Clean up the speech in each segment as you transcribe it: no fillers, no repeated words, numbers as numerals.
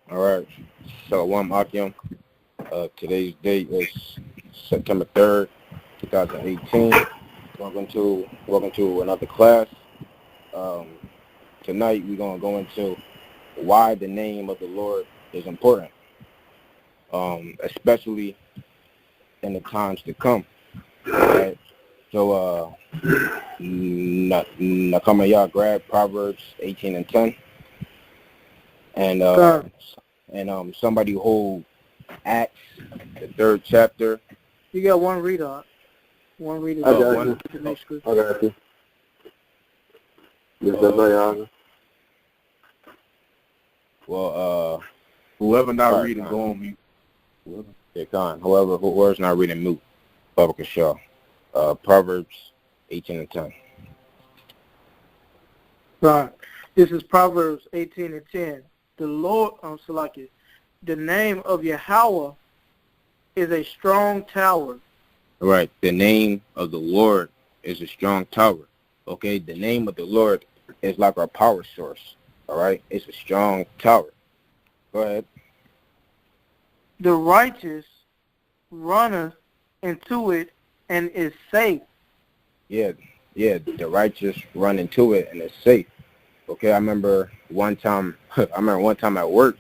All right. Shalom Akim. Today's date is September 3rd, 2018. Welcome to another class. Um, Tonight we're gonna go into why the name of the Lord is important, especially in the times to come. Right? So, Nachaawam, grab Proverbs 18 and 10, and somebody hold Acts, the 3rd chapter. You got one reader. One reader. I got you. The next group. I got you. Yes, that's right, Well, whoever not reading, go on mute. Yeah, Con. Whoever's not reading, mute. Baba Kashaw. Proverbs 18 and 10. Right. This is Proverbs 18 and 10. The Lord, Salaki, the name of Yahweh is a strong tower. Right. The name of the Lord is a strong tower. Okay. The name of the Lord is like our power source. All right. It's a strong tower. Go ahead. The righteous runneth into it and is safe. Yeah. The righteous run into it and it's safe. Okay. I remember one time at work,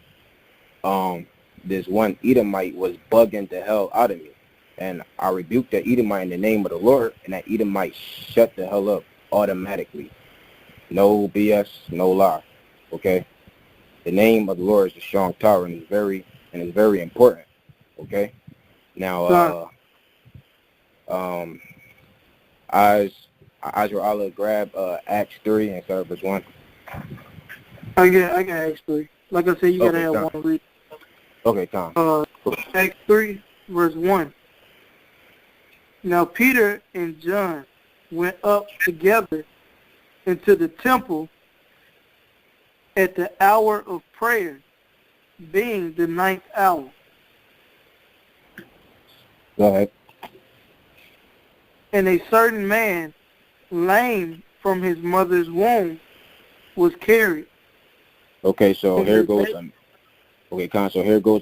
this one Edomite was bugging the hell out of me. And I rebuked that Edomite in the name of the Lord, and that Edomite shut the hell up automatically. No BS, no lie. Okay? The name of the Lord is a strong tower, and it's very important. Okay? Now, Allah, grab Acts 3 and start verse 1. I got Acts 3. Like I said, you gotta have one read. Okay, Tom. Acts 3, verse 1. Now Peter and John went up together into the temple at the hour of prayer, being the 9th hour. Go ahead. And a certain man, lame from his mother's womb, was carried. Okay, so here goes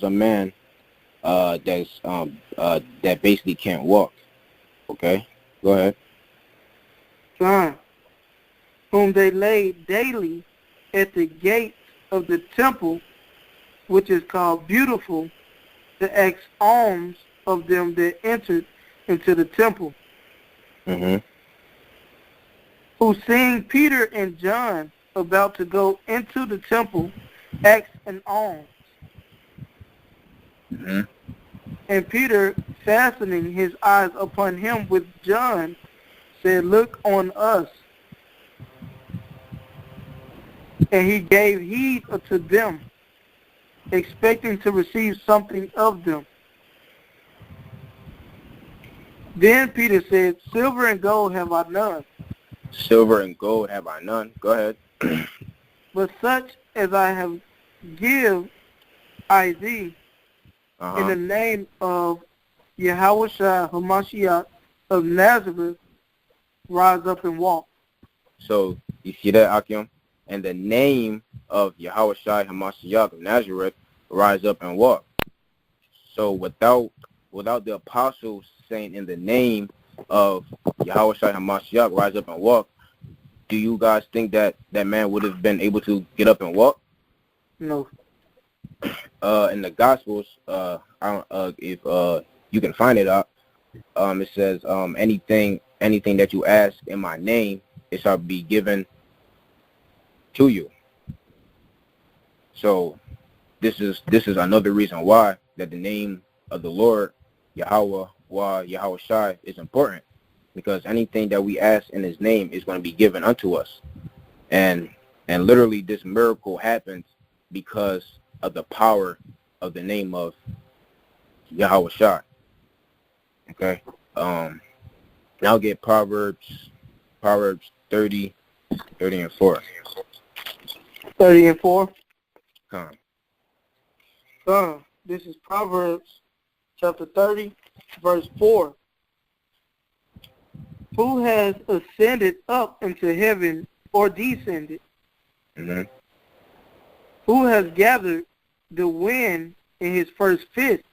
a man that basically can't walk. Okay, go ahead. John, whom they laid daily at the gates of the temple, which is called Beautiful, to ask alms of them that entered into the temple. Mm-hmm. Who, seeing Peter and John about to go into the temple, asked an alms. Mm-hmm. And Peter, fastening his eyes upon him with John, said, "Look on us." And he gave heed to them, expecting to receive something of them. Then Peter said, "Silver and gold have I none." Silver and gold have I none. Go ahead. "But such as I have give I thee, in the name of Yahushua Hamashiach of Nazareth, rise up and walk." So you see that, Akim? In the name of Yahushua Hamashiach of Nazareth, rise up and walk. So without the apostles saying in the name of Yahushua Hamashiach, rise up and walk, do you guys think that man would have been able to get up and walk? No. In the Gospels, if you can find it out, it says, anything that you ask in my name, it shall be given to you. So this is another reason why that the name of the Lord, Yahweh, Yahweh Shai, is important, because anything that we ask in his name is going to be given unto us. And literally this miracle happens because of the power of the name of Yahweh Shai. Okay. Now get Proverbs 30 and 4. 30 and 4. Come. This is Proverbs chapter 30, verse 4. Who has ascended up into heaven or descended? Mm-hmm. Who has gathered the wind in his first fist,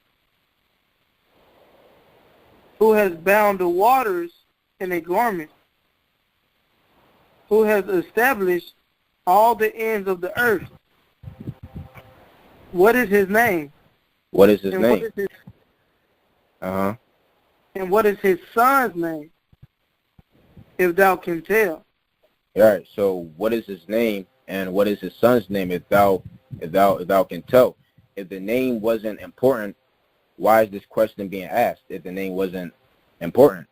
who has bound the waters in a garment, who has established all the ends of the earth. What is his name? What is his And name? what is his, Uh-huh. and what is his son's name, if thou can tell? All right. So what is his name and what is his son's name if thou can tell? If the name wasn't important, why is this question being asked if the name wasn't important?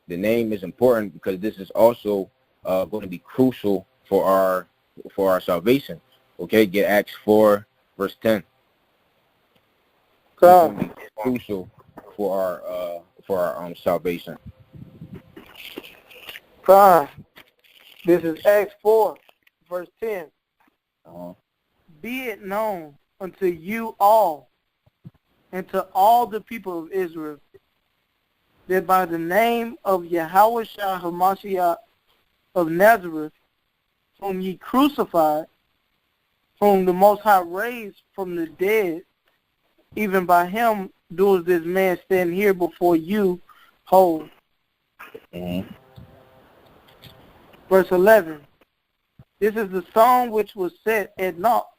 The name is important because this is also going to be crucial for our salvation. Okay, get Acts 4 verse 10. It's going to be crucial for our salvation. God, this is Acts 4 verse 10. Uh-huh. Be it known unto you all and to all the people of Israel that by the name of Yahweh Shah HaMashiach of Nazareth, whom ye crucified, whom the Most High raised from the dead, even by him does this man stand here before you whole. Mm-hmm. Verse 11. This is the stone which was set at naught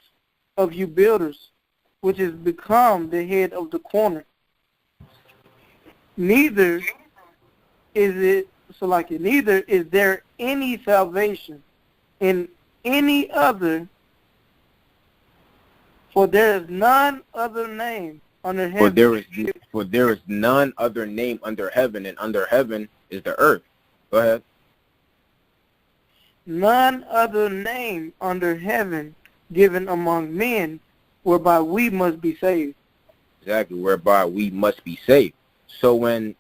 of you builders, which is become the head of the corner. Neither is there any salvation in any other, for there is none other name under heaven. For there is none other name under heaven, and under heaven is the earth. Go ahead. None other name under heaven given among men whereby we must be saved. Exactly, whereby we must be saved. So when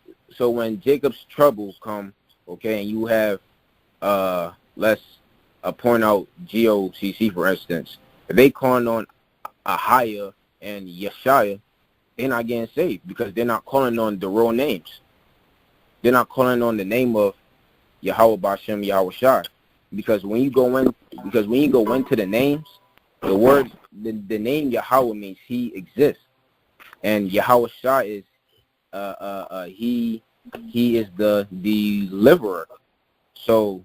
Jacob's troubles come, okay, and you have let's point out GOCC for instance, if they calling on Ahiah and Yeshaya, they're not getting saved because they're not calling on the real names. They're not calling on the name of Yahweh Bashem Yahweh Shai. Because when you go into the names, the word the name Yahweh means he exists. And Yahweh Shai is he is the deliverer. So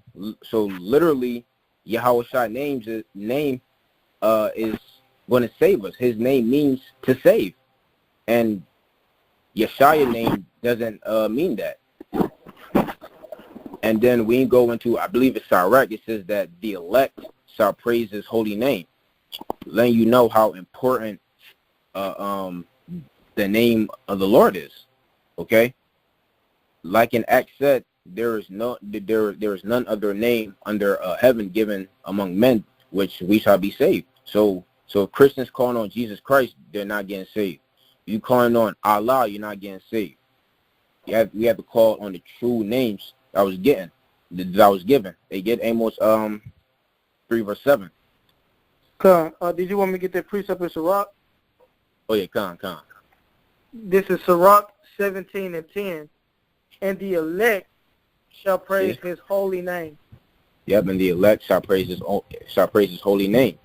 literally Yahweh Shai name is going to save us. His name means to save. And Yeshaya name doesn't mean that. And then we go into, I believe it's Sirach, it says that the elect shall praise his holy name. Letting you know how important the name of the Lord is. Okay? Like in Acts said, there is none other name under heaven given among men which we shall be saved. So if Christians calling on Jesus Christ, they're not getting saved. You calling on Allah, you're not getting saved. We have to call on the true names that I was given. They get Amos 3 verse 7. Did you want me to get that precept in Sirach? Oh yeah, come. This is Sirach 17 and 10. And the elect shall praise his holy name. Yep, and the elect shall praise his holy name.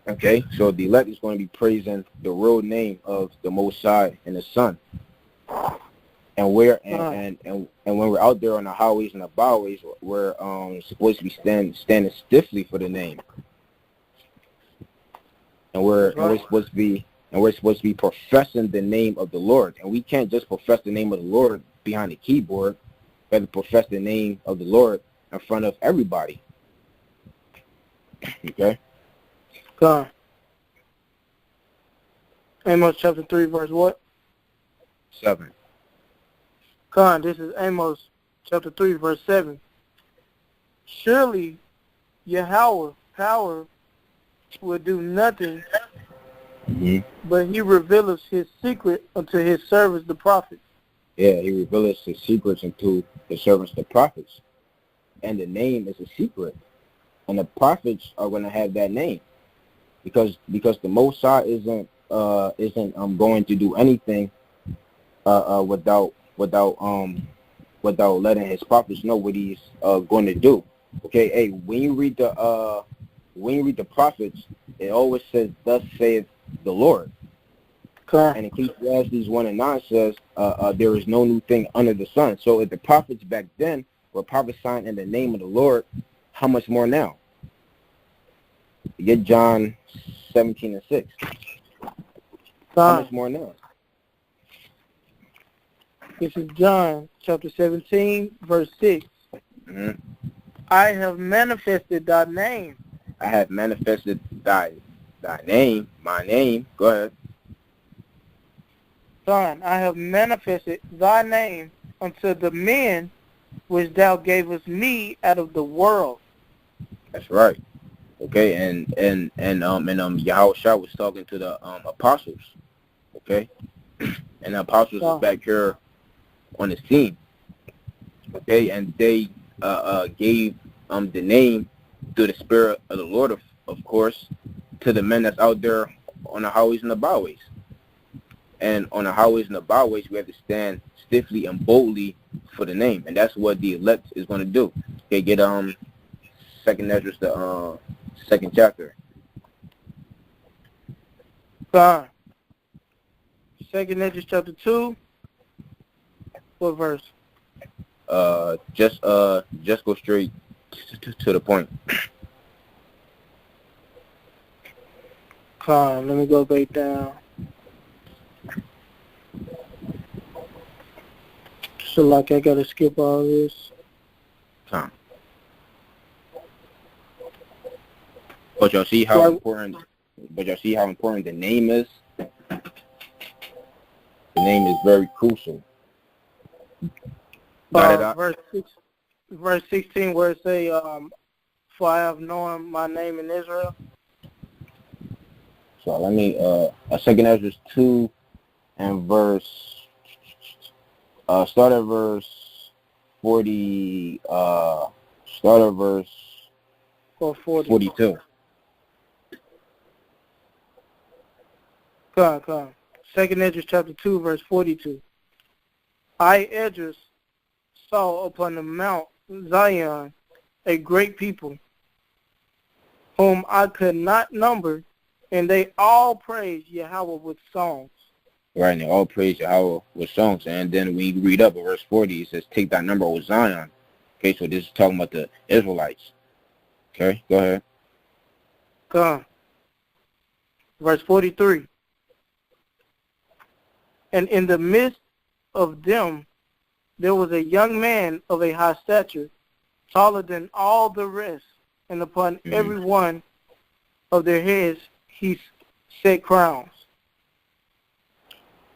Okay, so the elect is going to be praising the real name of the Most High and the Son. And when we're out there on the highways and the byways, we're supposed to be standing stiffly for the name. And we're supposed to be professing the name of the Lord. And we can't just profess the name of the Lord behind the keyboard. We have to profess the name of the Lord in front of everybody. Okay? God. Amos chapter 3 verse what? 7. God, this is Amos chapter 3 verse 7. Surely Yahweh power will do nothing, but he revealeth his secret unto his servants the prophets. Yeah, he reveals his secrets unto his servants the prophets. And the name is a secret. And the prophets are going to have that name. Because the Most High isn't going to do anything without letting his prophets know what he's going to do. Okay, hey, when you read the when you read the prophets, it always says, "Thus saith the Lord." Okay. And Ecclesiastes 1:9 says, "There is no new thing under the sun." So if the prophets back then were prophesying in the name of the Lord, how much more now? Get John 17:6. How much more now? This is John chapter 17, verse 6. Mm-hmm. I have manifested thy name. I have manifested thy name, my name. Go ahead. Son, I have manifested thy name unto the men which thou gavest me out of the world. That's right. Okay, and Yahushua was talking to the apostles. Okay, and the apostles is back here on the scene. Okay, and they gave the name through the Spirit of the Lord, of course, to the men that's out there on the highways and the byways. And on the highways and the byways, we have to stand stiffly and boldly for the name, and that's what the elect is going to do. Okay, get 2nd Esdras, the 2nd chapter. 2nd Esdras chapter 2. What verse? Just go straight to the point. Let me go back down. So like I gotta skip all this. But y'all see how important. But y'all see how important the name is. The name is very crucial. Verse 16, where it say, "For I have known my name in Israel." So let me 2nd Esdras 2 and verse. Start at verse 40. Start at verse 42. Come. 2nd Esdras chapter 2, verse 42. I, Esdras, saw upon the Mount Zion a great people, whom I could not number, and they all praise Yahweh with songs. Right, and they all praise Yahweh with songs. And then when you read up at verse 40, it says, "Take thy number with Zion." Okay, so this is talking about the Israelites. Okay, go ahead. Come. Verse 43. And in the midst of them there was a young man of a high stature, taller than all the rest, and upon every one of their heads he set crowns,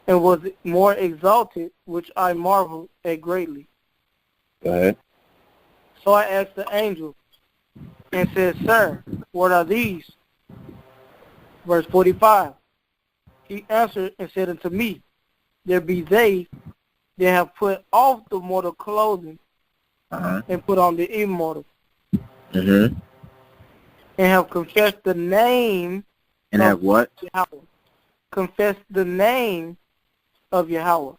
and was more exalted, which I marveled at greatly. Go ahead. So I asked the angel and said, "Sir, what are these?" Verse 45. He answered and said unto me, "There be they that have put off the mortal clothing and put on the immortal, and have confessed the name." And have what? Yahweh. Confessed the name of Yahweh.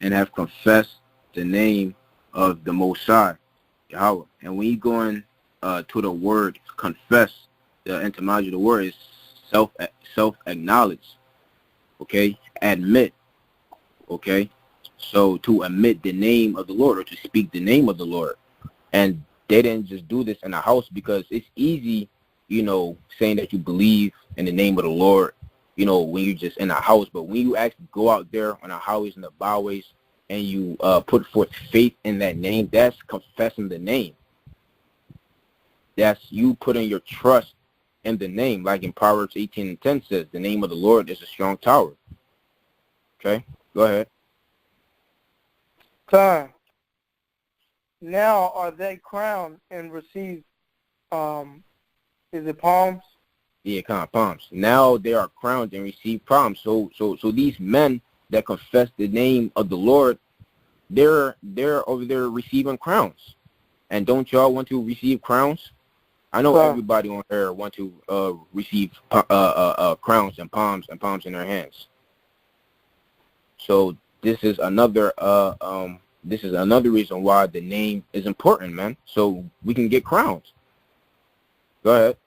And have confessed the name of the Most High, Yahweh. And when you go in to the word confess, the etymology of the word is self-acknowledge. Okay? Admit. Okay? So to admit the name of the Lord, or to speak the name of the Lord. And they didn't just do this in a house, because it's easy, saying that you believe in the name of the Lord, when you're just in a house. But when you actually go out there on the highways and the byways and you put forth faith in that name, that's confessing the name. That's you putting your trust in the name. Like in Proverbs 18:10 says, the name of the Lord is a strong tower. Okay? Go ahead. Time. Now are they crowned and receive, is it palms? Yeah, palms. Now they are crowned and receive palms. So these men that confess the name of the Lord, they're over there receiving crowns. And don't y'all want to receive crowns? I know everybody on here want to receive crowns and palms in their hands. So this is another reason why the name is important, man. So we can get crowns. Go ahead.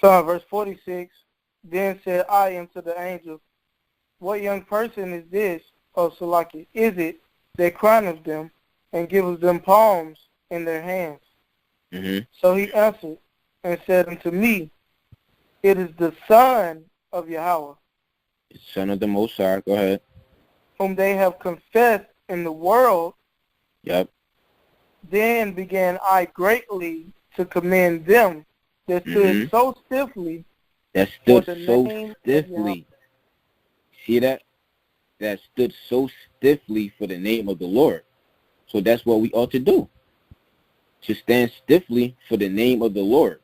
So verse 46, then said I unto the angel, what young person is this, O Salaki? Is it that crowneth them and giveth them palms in their hands? Mm-hmm. So he answered and said unto me, it is the Son of Yahweh, Son of the Most High. Go ahead. whom they have confessed in the world. Yep. Then began I greatly to commend them that stood so stiffly. That stood for the so name stiffly. See that? That stood so stiffly for the name of the Lord. So that's what we ought to do. To stand stiffly for the name of the Lord.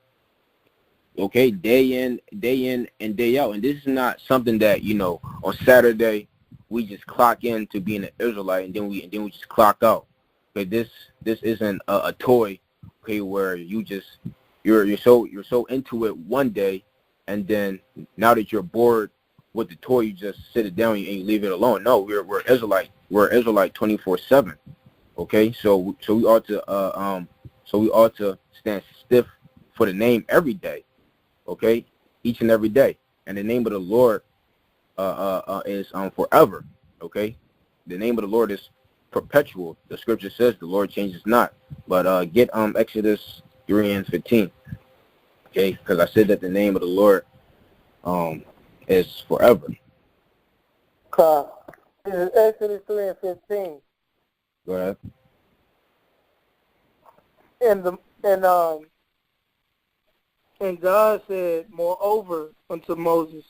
Okay, day in and day out. And this is not something that, on Saturday we just clock in to being an Israelite and then we just clock out. Okay, this isn't a toy, okay, where you're so into it one day, and then now that you're bored with the toy, you just sit it down and you leave it alone. No, we're Israelite. We're Israelite 24/7. Okay, so we ought to stand stiff for the name every day. Okay, each and every day, and the name of the Lord is forever. Okay, the name of the Lord is perpetual. The scripture says the Lord changes not. But get Exodus 3:15. Okay, because I said that the name of the Lord is forever. Exodus 3:15. Go ahead. And God said, moreover, unto Moses,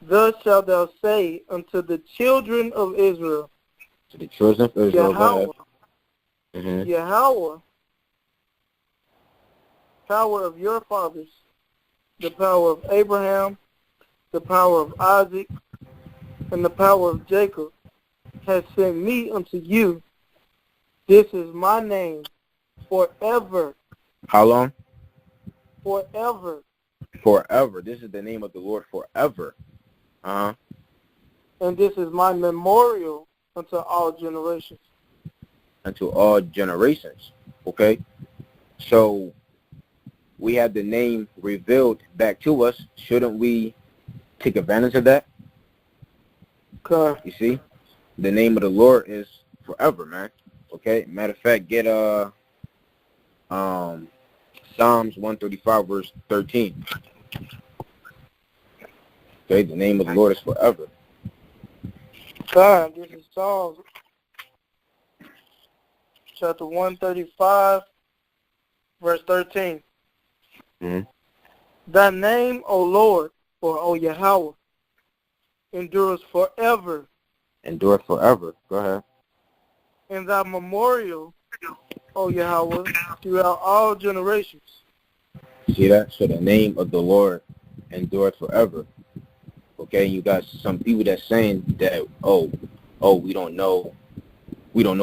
thus shalt thou say unto the children of Israel, To the children of Israel, Yahweh, mm-hmm. Yahweh, power of your fathers, the power of Abraham, the power of Isaac, and the power of Jacob, has sent me unto you. This is my name forever. How long? Forever. Forever. This is the name of the Lord forever. Uh-huh. And this is my memorial unto all generations. Unto all generations. Okay? So we have the name revealed back to us. Shouldn't we take advantage of that? Okay. You see? The name of the Lord is forever, man. Okay? Matter of fact, get Psalms 135, verse 13. Okay, the name of the Lord is forever. God, this is Psalms chapter 135, verse 13. Mm-hmm. Thy name, O Lord, or O Yahweh, endures forever. Endure forever. Go ahead. And thy memorial, O Yahweh, throughout all generations. See that? So the name of the Lord endures forever. Okay, you got some people that's saying that, we don't know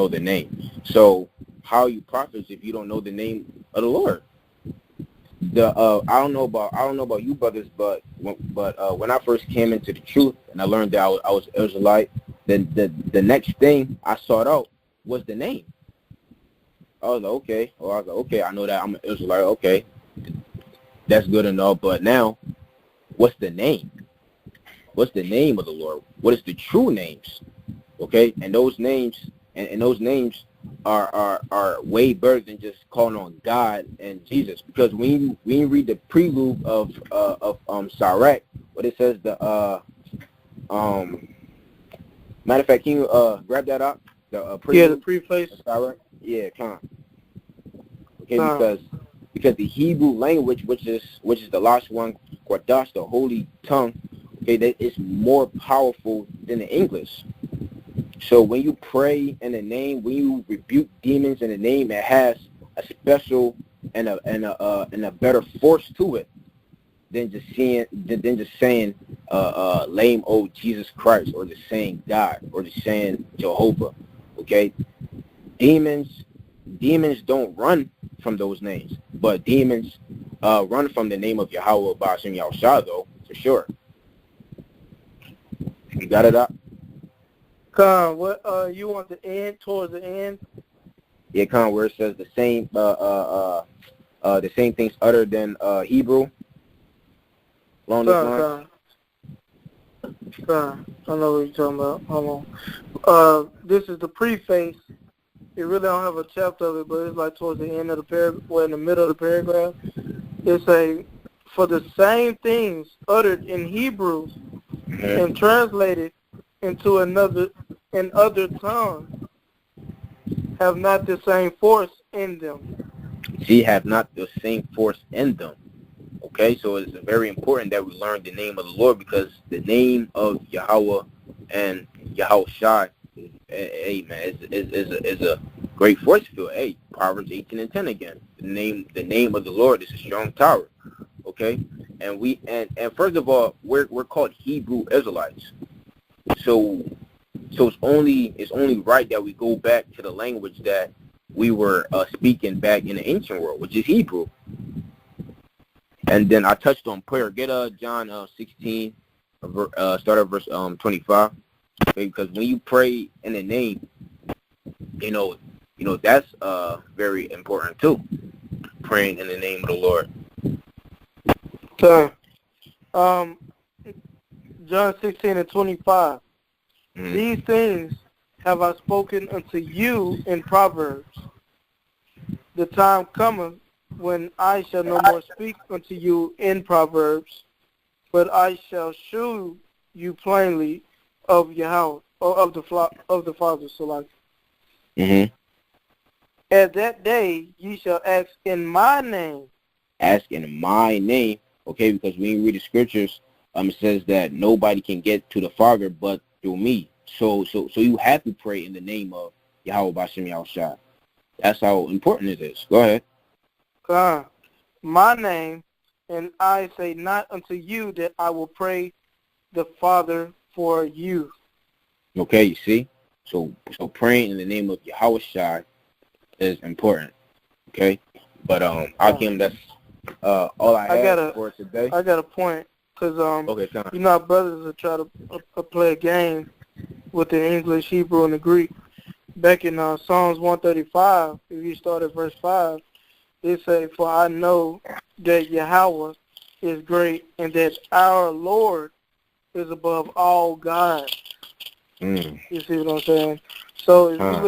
the name. So how are you prophets if you don't know the name of the Lord? I don't know about you brothers, but when I first came into the truth and I learned that I was Israelite, then the next thing I sought out was the name. I was like, okay. Well, I was like, okay, I know that I'm an Israelite. Okay, that's good enough. But now, what's the name? What's the name of the Lord? What is the true names? Okay, and those names and those names are way better than just calling on God and Jesus. Because when you read the prelude of Sirach, what it says, the matter of fact, can you grab that up? The prelude. Yeah, the preface. Sirach. Yeah, come on. Okay, because the Hebrew language, which is the last one, Quadash, the holy tongue, okay, that is more powerful than the English. So when you pray in the name, when you rebuke demons in the name, it has a special and a better force to it than just saying lame old Jesus Christ, or just saying God, or just saying Jehovah. Okay, demons don't run from those names, but demons run from the name of Yahweh Ba'ashem Yahushua, though, for sure. You got it up? Con, what you want the end, towards the end? Yeah, where it says the same the same things other than Hebrew along those lines? I know what you're talking about. Hold on. This is the preface. It really don't have a chapter of it, but it's like towards the end of the paragraph, or in the middle of the paragraph. It's a, for the same things uttered in Hebrew and translated into other tongues have not the same force in them. See, have not the same force in them. Okay, so it's very important that we learn the name of the Lord, because the name of Yahweh and Yahweh Shai, hey man, is a great force field. Hey, Proverbs 18:10 again. The name of the Lord is a strong tower. Okay, and first of all, we're called Hebrew Israelites. So it's only right that we go back to the language that we were speaking back in the ancient world, which is Hebrew. And then I touched on prayer. Get John 16, start at verse 25. Okay, because when you pray in the name, you know that's very important too. Praying in the name of the Lord. So, John 16:25. Mm-hmm. These things have I spoken unto you in Proverbs. The time cometh when I shall no more speak unto you in Proverbs, but I shall shew you plainly of Yahweh, or of the Father. So like, at that day ye shall ask in my name. Ask in my name, okay? Because when you read the scriptures, it says that nobody can get to the Father but through me. So you have to pray in the name of Yahweh Bashem Yahushua. That's how important it is. Go ahead. My name, and I say not unto you that I will pray the Father for you. Okay, you see? So praying in the name of Yahweh Shai is important. Okay? But Akim, that's all I had for today. I got a point, because okay, you know, our brothers will try to play a game with the English, Hebrew, and the Greek. Back in Psalms 135, if you start at verse 5, it says, "For I know that Yahweh is great, and that our Lord is above all gods." You see what I'm saying? So if you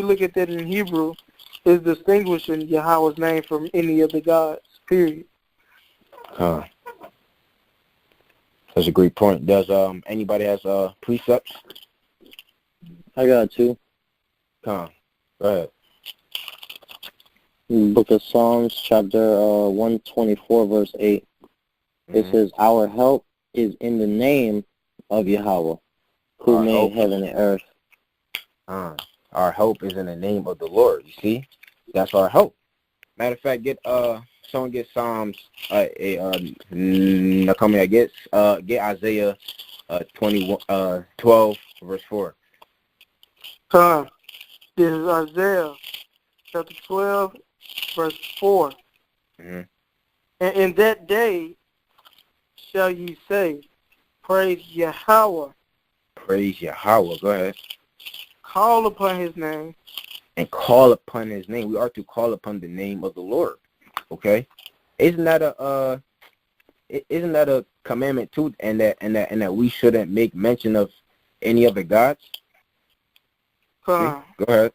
look at that in Hebrew, it's distinguishing Yahweh's name from any of the gods. Period. That's a great point. Does anybody has precepts? I got two. Go ahead. Book of Psalms, chapter 124, verse 8. It says, "Our help is in the name of Yahweh, who made heaven and earth." Our help is in the name of the Lord. You see, that's our help. Matter of fact, get someone get Psalms. Nachaawam, get Isaiah 12 verse 4. This is Isaiah chapter 12 verse 4. And in that day shall ye say, praise Yahweh. Praise Yahweh. Go ahead. Call upon his name. And call upon his name. We are to call upon the name of the Lord. Okay? Isn't that a commandment too? And that we shouldn't make mention of any other gods? Go ahead.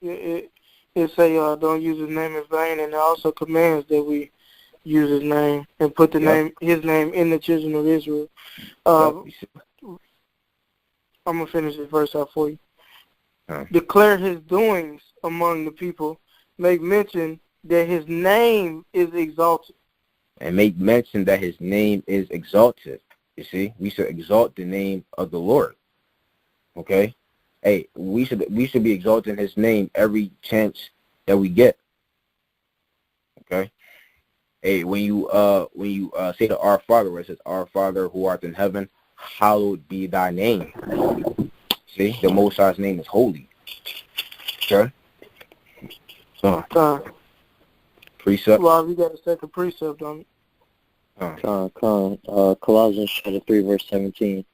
It say don't use his name in vain, and it also commands that we use his name and put his name in the children of Israel. I'm gonna finish this verse out for you. Declare his doings among the people. Make mention that his name is exalted. And make mention that his name is exalted. You see, we should exalt the name of the Lord. Okay? Hey, we should be exalting his name every chance that we get. Okay? Hey, when you say to our Father, where it says, "Our Father who art in heaven, hallowed be thy name." See, the Most High's name is holy. Okay? Precept. Well, we got a second precept on it. Colossians chapter 3, verse 17.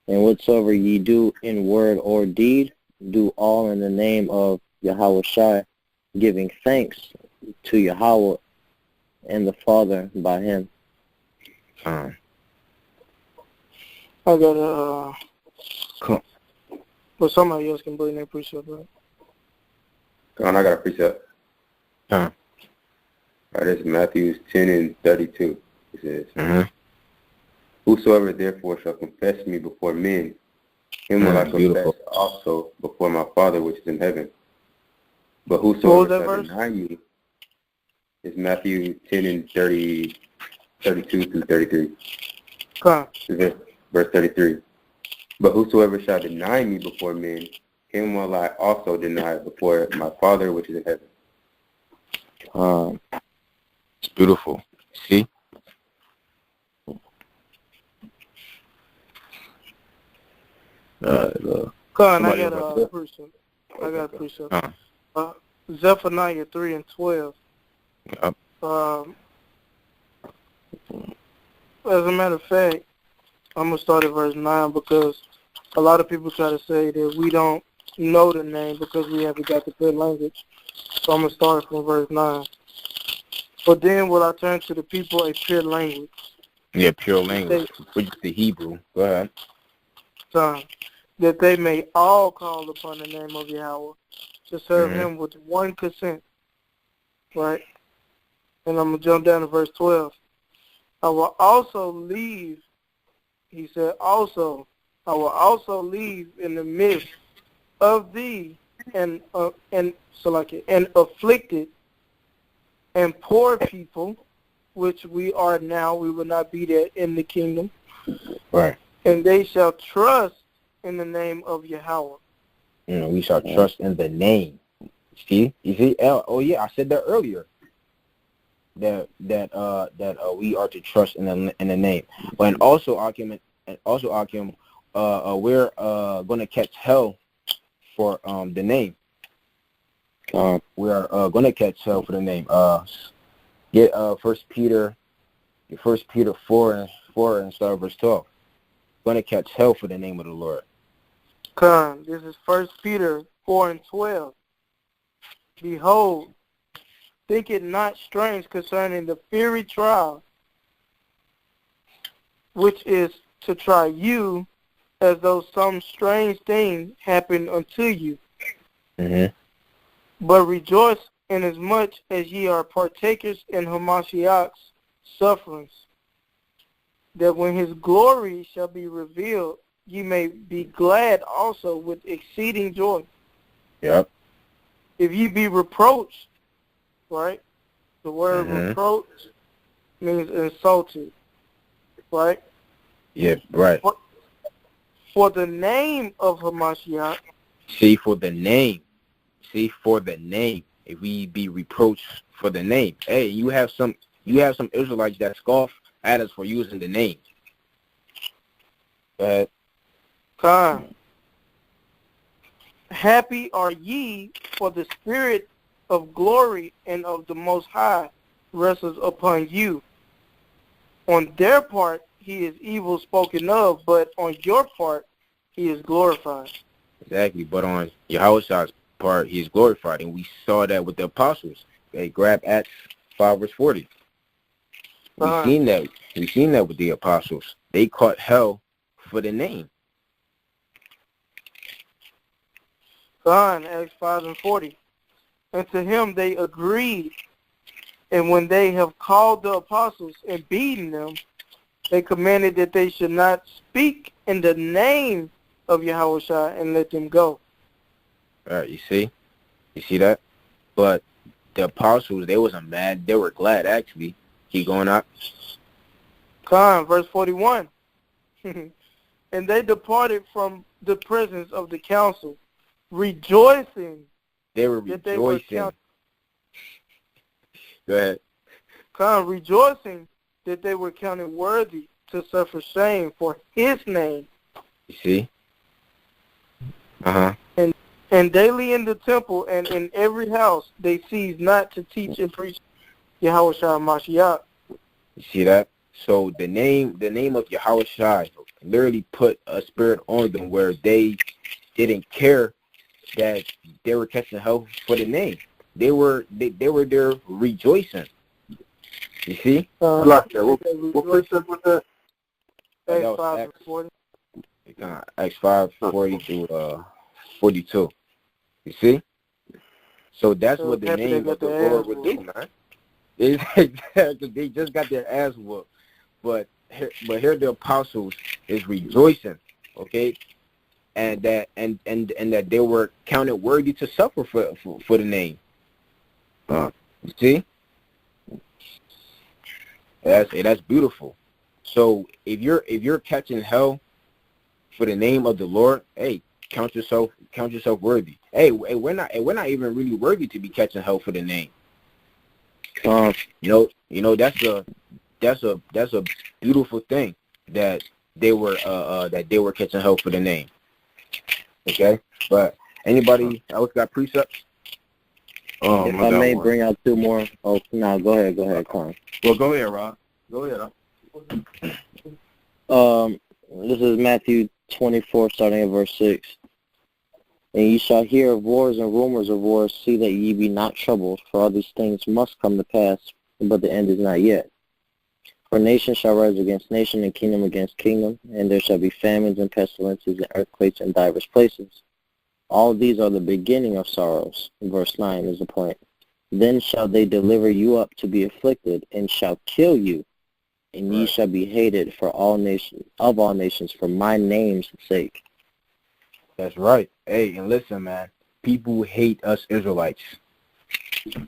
"And whatsoever ye do in word or deed, do all in the name of Yahweh Shai, giving thanks to Yahweh and the Father by him. I got Cool. but somebody else can bring their precept, right? Come on, I got a precept. Huh. All right, this is Matthew 10 and 32. It says, Whosoever therefore shall confess me before men, him will I confess beautiful. also before my Father which is in heaven. But What was whosoever that shall verse? deny me is Matthew 10 and 32 through 33. Come. Verse 33. But whosoever shall deny me before men, him will I also deny before my Father which is in heaven. It's beautiful. See? Come, I got a precept. I got a precept. Zephaniah 3 and 12. Yep. As a matter of fact, I'm going to start at verse 9 because a lot of people try to say that we don't know the name because we haven't got the pure language. So I'm going to start from verse 9. But then will I turn to the people a pure language. Yeah, pure language, which is the Hebrew. Go ahead. That they may all call upon the name of Yahweh to serve him with one consent. Right? And I'm going to jump down to verse 12. I will also leave, he said, also, I will also leave in the midst of thee and afflicted and poor people, which we are now. We will not be there in the kingdom. Right. And they shall trust in the name of Yahweh. We shall trust in the name. See? You see? Oh yeah, I said that earlier. That we are to trust in the name. But also Akim, we're gonna catch hell for the name. We are gonna catch hell for the name. Get First Peter 4 and start verse 12. Gonna catch hell for the name of the Lord. This is 1 Peter 4 and 12. Behold, think it not strange concerning the fiery trial, which is to try you, as though some strange thing happened unto you. But rejoice inasmuch as ye are partakers in Hamashiach's sufferings, that when his glory shall be revealed, ye may be glad also with exceeding joy. Yep. If ye be reproached, right? The word reproach means insulted, right? Yeah, right. For the name of Hamashiach. See, for the name. If we be reproached for the name. Hey, you have some Israelites that scoff at us for using the name. Go ahead. Happy are ye, for the spirit of glory and of the Most High rests upon you. On their part, he is evil spoken of, but on your part, he is glorified. Exactly, but on Yahweh's part, he is glorified, and we saw that with the apostles. They grab Acts 5 verse 40. We've seen that with the apostles. They caught hell for the name. Acts 5 and 40. And to him they agreed, and when they have called the apostles and beaten them, they commanded that they should not speak in the name of Yahushua and let them go. All right, you see that? But the apostles, they wasn't mad. They were glad, actually. Keep going up. Verse 41. And they departed from the presence of the council, rejoicing. They were rejoicing. Go ahead. Rejoicing that they were counted worthy to suffer shame for his name. You see? And daily in the temple and in every house they cease not to teach and preach Yahushua Mashiach. You see that? So the name of Yahushua literally put a spirit on them where they didn't care that they were catching hell for the name. they were there rejoicing. You see? What precept was that? That was Acts 5:40 through 42. You see? So that's what the name of the Lord would do, man. They just got their ass whooped. But here the apostles is rejoicing, okay? And that they were counted worthy to suffer for the name. You see? That's beautiful. So if you're catching hell for the name of the Lord, hey, count yourself worthy. Hey, we're not even really worthy to be catching hell for the name. You know that's a beautiful thing that they were catching hell for the name. Okay, but anybody else got precepts? If I may bring out two more. Oh, no, go ahead, Con. Well, go ahead, Rob. Go ahead. This is Matthew 24, starting at verse 6. And ye shall hear of wars and rumors of wars. See that ye be not troubled, for all these things must come to pass, but the end is not yet. For nation shall rise against nation, and kingdom against kingdom, and there shall be famines and pestilences and earthquakes in divers places. All these are the beginning of sorrows. Verse 9 is the point. Then shall they deliver you up to be afflicted, and shall kill you, and ye shall be hated for all nations for my name's sake. That's right. Hey, and listen, man. People hate us Israelites.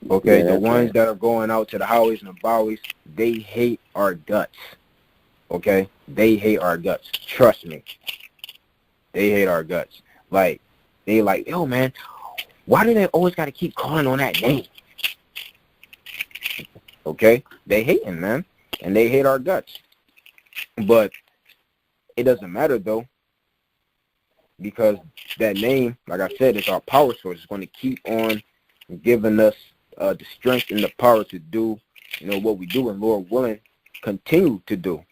Okay, the ones that are going out to the highways and the byways, they hate our guts. Okay, they hate our guts. Trust me, they hate our guts. Like they like, yo, man, why do they always got to keep calling on that name? Okay, they hating, man, and they hate our guts. But it doesn't matter though, because that name, like I said, is our power source. It's going to keep on giving us the strength and the power to do, what we do, and Lord willing, continue to do.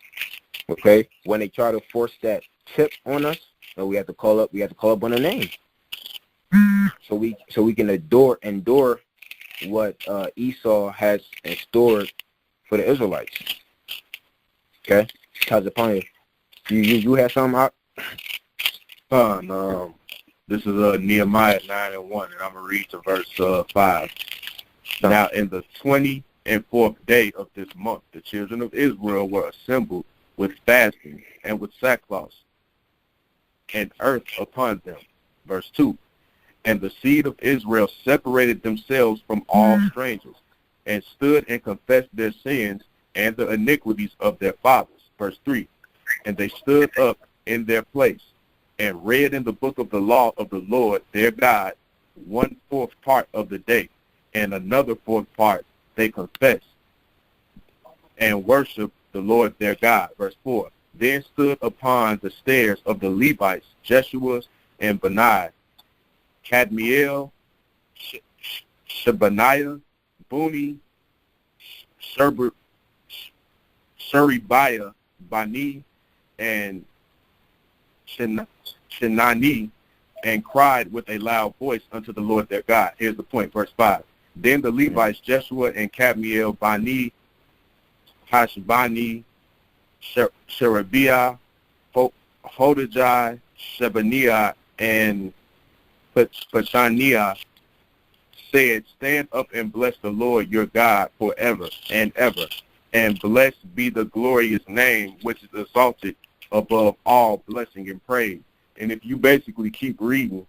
Okay, when they try to force that tip on us, we have to call up on a name, so we can endure what Esau has stored for the Israelites. Okay, Tazapani, you had something out? This is Nehemiah 9:1, and I'm going to read to verse 5. Now, in the 24th day of this month, the children of Israel were assembled with fasting and with sackcloth and earth upon them. Verse 2. And the seed of Israel separated themselves from all strangers, and stood and confessed their sins and the iniquities of their fathers. Verse 3. And they stood up in their place, and read in the book of the law of the Lord their God 1/4 part of the day, and another 4th part they confessed and worshiped the Lord their God. Verse 4. Then stood upon the stairs of the Levites Jeshua and Benai, Kadmiel, Shebaniah, Buni, Sheribiah, Bani, and Shinani, and cried with a loud voice unto the Lord their God. Here's the point, verse 5. Then the Levites, Jeshua and Kadmiel, Bani, Hashbani, Sherebiah, Hodijah, Shebaniah, and Pashaniah said, stand up and bless the Lord your God forever and ever, and blessed be the glorious name which is exalted above all blessing and praise. And if you basically keep reading,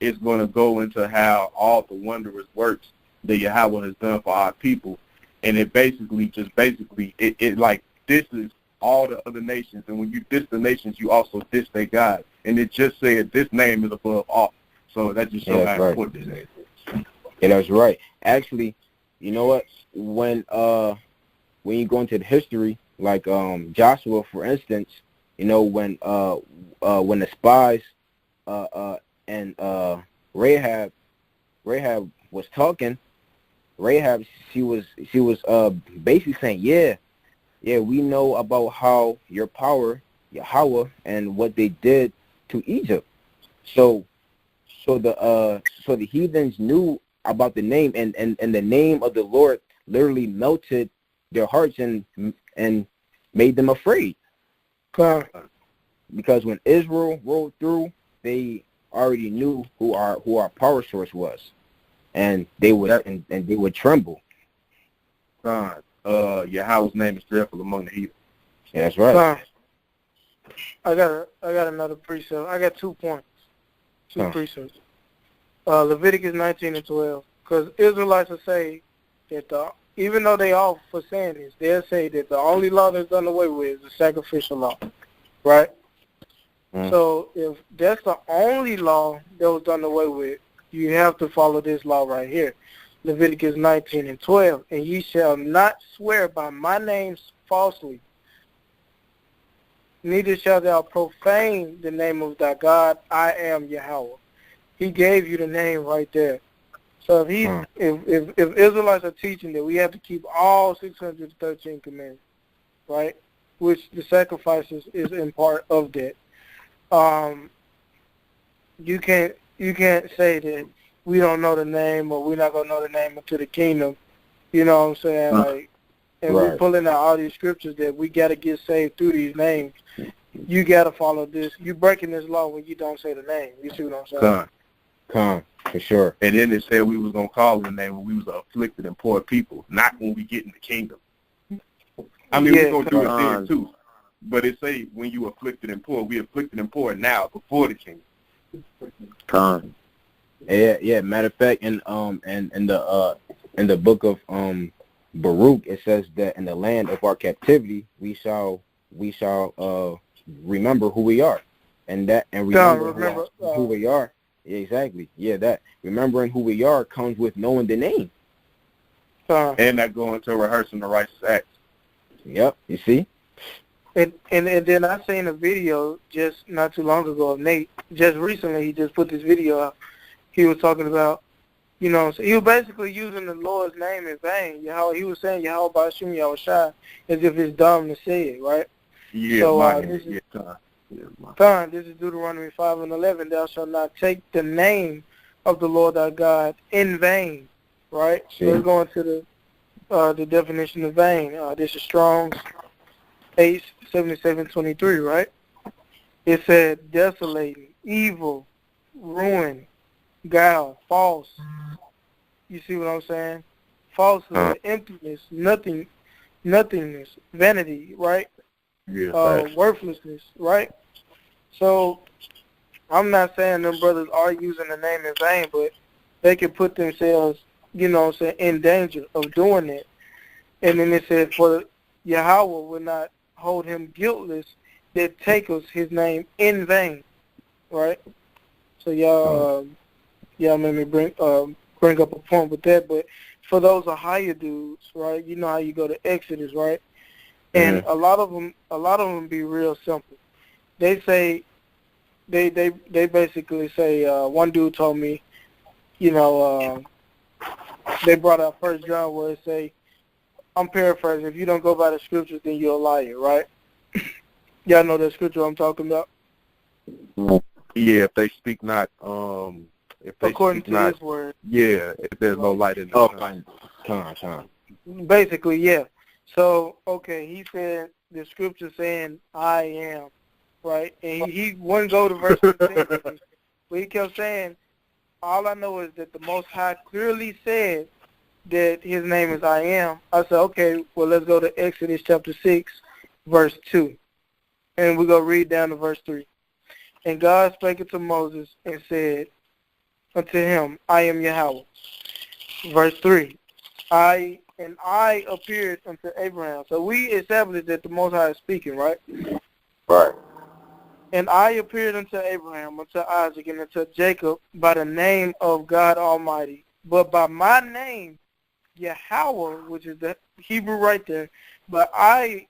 it's going to go into how all the wondrous works that Yahweh has done for our people. And it basically, it like, this is all the other nations. And when you diss the nations, you also diss their God. And it just said this name is above all. So that just shows how important this is. Yeah, that's right. Actually, you know what? When you go into the history, like Joshua, for instance, when the spies and Rahab was talking, Rahab, she was basically saying, yeah, we know about how your power, Yahweh, and what they did to Egypt. So the heathens knew about the name, and the name of the Lord literally melted their hearts and made them afraid. Because when Israel rolled through, they already knew who our power source was, and they would tremble. Yahweh's name is dreadful among the heathen. Yeah, that's right. I got another precept. I got 2 points. Two precepts. Leviticus 19 and 12. Because Israelites will say that even though they all for saying this, they'll say that the only law that's done away with is the sacrificial law, right? So if that's the only law that was done away with, you have to follow this law right here. Leviticus 19 and 12. And ye shall not swear by my name falsely, neither shalt thou profane the name of thy God. I am Yahweh. He gave you the name right there. So if Israelites are teaching that we have to keep all 613 commandments, right, which the sacrifices is in part of that, you can't say that we don't know the name or we're not gonna know the name until the kingdom. You know what I'm saying? Like, and we're pulling out all these scriptures that we got to get saved through these names. You got to follow this. You breaking this law when you don't say the name. You see what I'm saying? Come, for sure. And then it said we was going to call the name when we was afflicted and poor people, not when we get in the kingdom. I mean, we're going to do it then, too. But it say when you afflicted and poor, we afflicted and poor now before the kingdom. Yeah. Matter of fact, in the book of Baruch, it says that in the land of our captivity, we shall remember who we are, and remember who we are. Yeah, exactly. Yeah, that remembering who we are comes with knowing the name. And that going to rehearsing the righteous acts. Yep. You see. And then I seen a video just not too long ago of Nate. Just recently, he just put this video out. He was talking about, you know, so he was basically using the Lord's name in vain. He was saying Yahweh Ba'ashim Yahushua as if it's dumb to say it, right? Yeah, so this is Deuteronomy 5 and 11. Thou shalt not take the name of the Lord thy God in vain, right? So let's go into the definition of vain. This is Strong's 87723, right? It said desolating, evil, ruin, guile, false. You see what I'm saying? Falsehood, emptiness, nothingness, vanity, right? Yeah, worthlessness, right? So I'm not saying them brothers are using the name in vain, but they can put themselves, you know what I'm saying, in danger of doing it. And then it said, for Yahweh will not hold him guiltless that taketh his name in vain, right? So y'all made me bring up a point with that. But for those higher dudes, right, you know how you go to Exodus, right? And a lot of them be real simple. They say, they basically say, one dude told me, you know, they brought out 1 John where it say, I'm paraphrasing, if you don't go by the scriptures, then you're a liar, right? Y'all know that scripture I'm talking about? Yeah, if they speak not, according to his word. Yeah, if there's no light in the Come. Basically, yeah. So, okay, he said the scripture saying, I am, right? And he wouldn't go to verse 15, but he kept saying, all I know is that the Most High clearly said that his name is I am. I said, okay, well, let's go to Exodus chapter 6, verse 2. And we're going to read down to verse 3. And God spake unto Moses and said unto him, I am Yahweh. Verse 3. I appeared unto Abraham. So we established that the Most High is speaking, right? Right. And I appeared unto Abraham, unto Isaac, and unto Jacob by the name of God Almighty. But by my name, Yahweh, which is the Hebrew right there, but I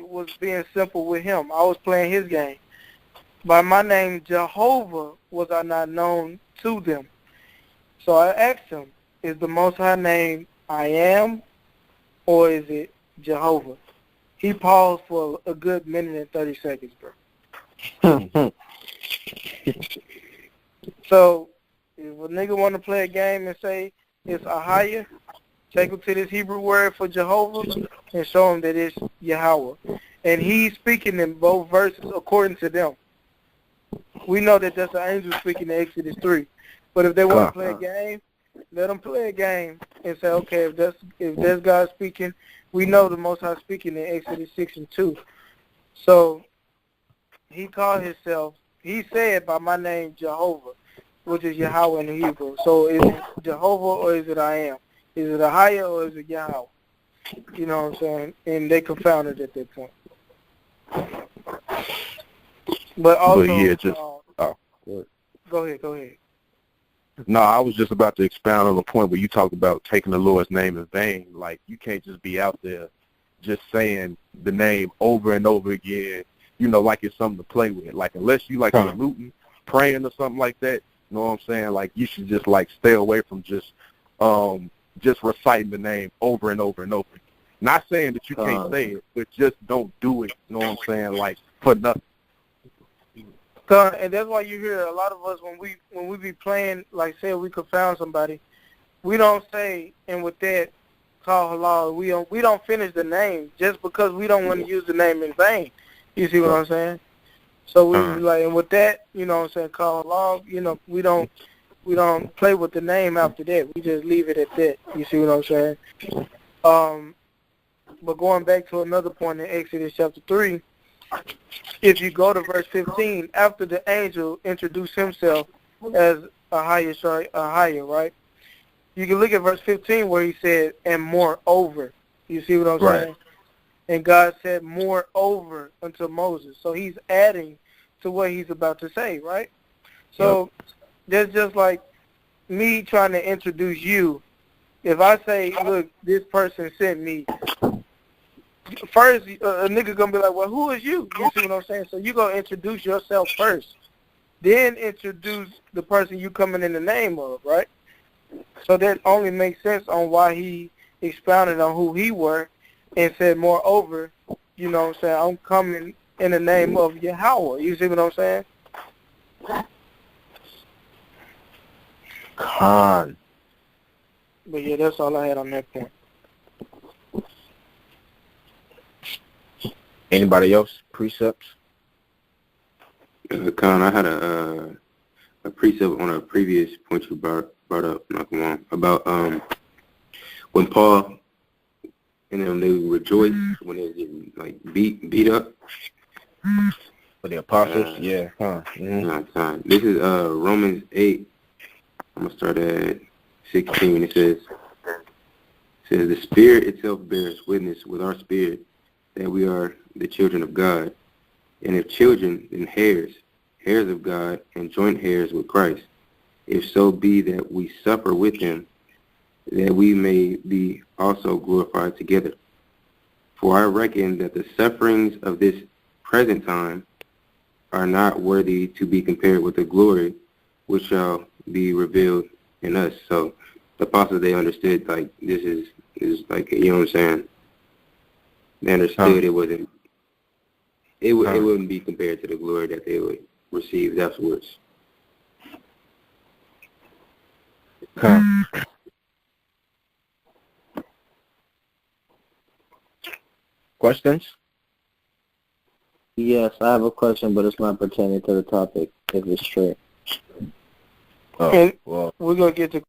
was being simple with him. I was playing his game. By my name, Jehovah, was I not known to them. So I asked him, is the Most High name I am, or is it Jehovah? He paused for a good minute and 30 seconds, bro. So If a nigga want to play a game and say it's Ahaya, take him to this Hebrew word for Jehovah and show him that it's Yahweh. And he's speaking in both verses according to them. We know that that's an angel speaking in Exodus 3. But if they want to play a game, let them play a game and say, okay, if that's God speaking, we know the Most High speaking in Exodus 6 and 2. So he called himself, he said by my name Jehovah, which is Yahweh in the Hebrew. So is it Jehovah or is it I am? Is it Ahaya or is it Yahweh? You know what I'm saying? And they confounded at that point. But also, yeah, go ahead. No, I was just about to expound on the point where you talk about taking the Lord's name in vain. Like, you can't just be out there just saying the name over and over again, you know, like it's something to play with. Like, unless you like saluting, praying or something like that, you know what I'm saying? Like, you should just like stay away from just reciting the name over and over and over. Not saying that you can't say it, but just don't do it, you know what I'm saying, like, for nothing. And that's why you hear a lot of us when we be playing, like say we confound somebody, we don't say, and with that, call halal. We don't finish the name just because we don't want to use the name in vain. You see what I'm saying? So we like, and with that, you know what I'm saying, call halal. You know, we don't play with the name after that. We just leave it at that. You see what I'm saying? But going back to another point in Exodus chapter 3. If you go to verse 15, after the angel introduced himself as Ahaya, right? You can look at verse 15 where he said, and moreover. You see what I'm saying? And God said, moreover unto Moses. So he's adding to what he's about to say, right? So that's just like me trying to introduce you. If I say, look, this person sent me, first, a nigga gonna be like, well, who is you? You see what I'm saying? So you gonna introduce yourself first. Then introduce the person you coming in the name of, right? So that only makes sense on why he expounded on who he were and said, moreover, you know what I'm saying, I'm coming in the name of Yahweh. You see what I'm saying? But yeah, that's all I had on that point. Anybody else? Precepts? Khan, I had a precept on a previous point you brought up, Nachaawam, about when Paul and them, they rejoice when they're getting like beat up. For the apostles? Yeah. This is Romans 8. I'm gonna start at 16. It says the Spirit itself bears witness with our spirit that we are the children of God, and if children, then heirs of God, and joint heirs with Christ, if so be that we suffer with him, that we may be also glorified together. For I reckon that the sufferings of this present time are not worthy to be compared with the glory which shall be revealed in us. So the apostles, they understood, like, this is like, you know what I'm saying? They understood it wasn't, it wouldn't be compared to the glory that they would receive afterwards. Questions? Yes, I have a question, but it's not pertaining to the topic, if it's true. Well, we're going to get to